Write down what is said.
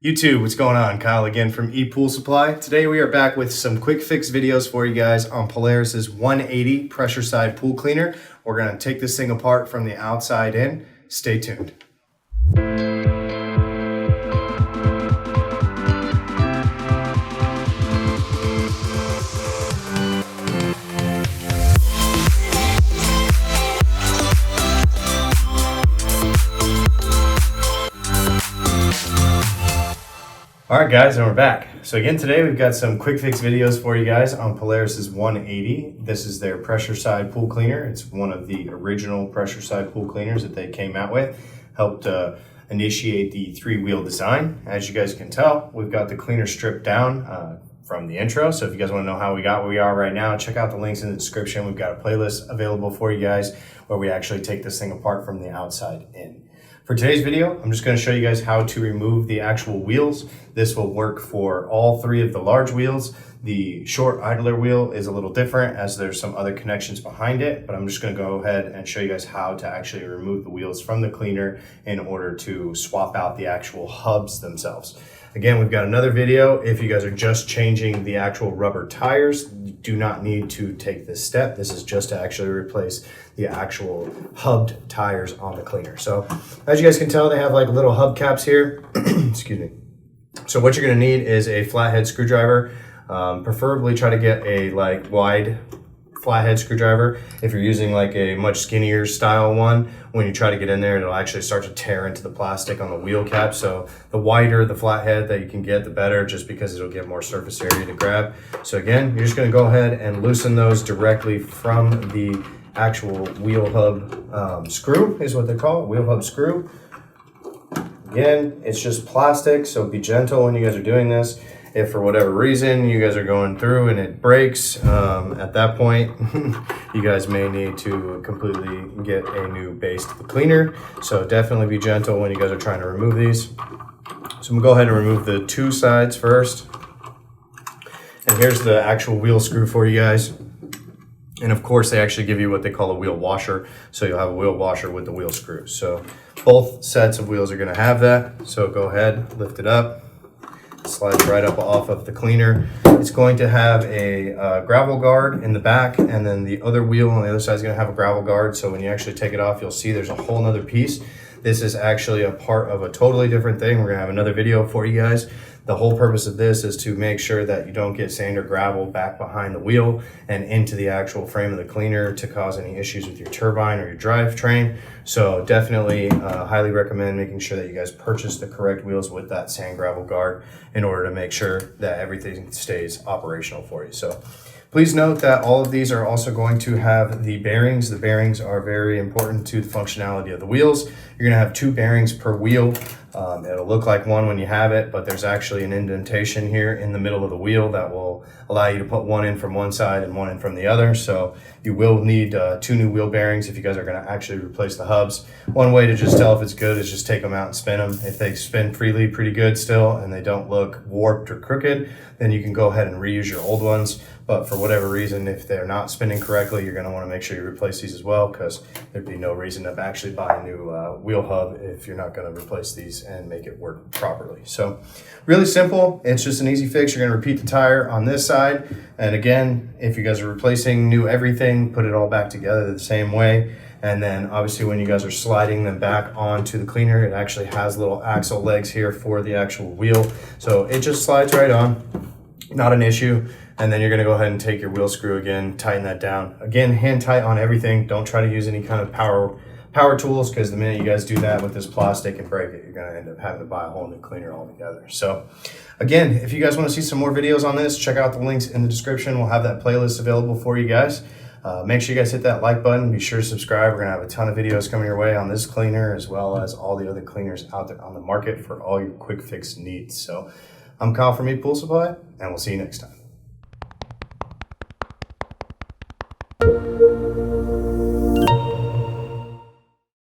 YouTube, what's going on? Kyle again from ePoolSupply. Today we are back with some quick fix videos for you guys on Polaris's 180 pressure side pool cleaner. We're going to take this thing apart from the outside in. Stay tuned. All right guys, and we're back. So again, today we've got some quick fix videos for you guys on Polaris's 180. This is their pressure side pool cleaner. It's one of the original pressure side pool cleaners that they came out with. Helped initiate the three-wheel design. As you guys can tell, we've got the cleaner stripped down from the intro. So if you guys want to know how we got where we are right now, check out the links in the description. We've got a playlist available for you guys where we actually take this thing apart from the outside in. For today's video, I'm just going to show you guys how to remove the actual wheels. This will work for all three of the large wheels. The short idler wheel is a little different as there's some other connections behind it, but I'm just going to go ahead and show you guys how to actually remove the wheels from the cleaner in order to swap out the actual hubs themselves. Again, we've got another video. If you guys are just changing the actual rubber tires, you do not need to take this step. This is just to actually replace the actual hubbed tires on the cleaner. So as you guys can tell, they have like little hubcaps here. Excuse me. So what you're gonna need is a flathead screwdriver. Preferably try to get a like wide flathead screwdriver. If you're using like a much skinnier style one, when you try to get in there, it'll actually start to tear into the plastic on the wheel cap. So the wider the flathead that you can get, the better, just because it'll get more surface area to grab. So again, you're just gonna go ahead and loosen those directly from the actual wheel hub screw, is what they call it, wheel hub screw. Again, it's just plastic, so be gentle when you guys are doing this. If for whatever reason you guys are going through and it breaks, at that point, you guys may need to completely get a new base to the cleaner. So definitely be gentle when you guys are trying to remove these. So I'm gonna go ahead and remove the two sides first. And here's the actual wheel screw for you guys. And of course, they actually give you what they call a wheel washer. So you'll have a wheel washer with the wheel screws. So both sets of wheels are gonna have that. So go ahead, lift it up. Slides right up off of the cleaner. It's going to have a gravel guard in the back, and then the other wheel on the other side is going to have a gravel guard. So when you actually take it off, you'll see there's a whole nother piece. This is actually a part of a totally different thing. We're going to have another video for you guys. The whole purpose of this is to make sure that you don't get sand or gravel back behind the wheel and into the actual frame of the cleaner to cause any issues with your turbine or your drivetrain. So definitely highly recommend making sure that you guys purchase the correct wheels with that sand gravel guard in order to make sure that everything stays operational for you. So please note that all of these are also going to have the bearings. The bearings are very important to the functionality of the wheels. You're gonna have 2 bearings per wheel. It'll look like one when you have it, but there's actually an indentation here in the middle of the wheel that will allow you to put one in from one side and one in from the other. So you will need 2 new wheel bearings if you guys are gonna actually replace the hubs. One way to just tell if it's good is just take them out and spin them. If they spin freely pretty good still and they don't look warped or crooked, then you can go ahead and reuse your old ones. But for whatever reason, if they're not spinning correctly, you're gonna wanna make sure you replace these as well, because there'd be no reason to actually buy a new wheel hub if you're not gonna replace these and make it work properly. So really simple. It's just an easy fix. You're gonna repeat the tire on this side. And again, if you guys are replacing new everything, put it all back together the same way. And then obviously when you guys are sliding them back onto the cleaner, it actually has little axle legs here for the actual wheel. So it just slides right on, not an issue. And then you're gonna go ahead and take your wheel screw again, tighten that down. Again, hand tight on everything. Don't try to use any kind of power tools, because the minute you guys do that with this plastic and break it, you're gonna end up having to buy a whole new cleaner altogether. So again, if you guys wanna see some more videos on this, check out the links in the description. We'll have that playlist available for you guys. Make sure you guys hit that like button. Be sure to subscribe. We're gonna have a ton of videos coming your way on this cleaner, as well as all the other cleaners out there on the market for all your quick fix needs. So I'm Kyle from ePoolSupply, and we'll see you next time.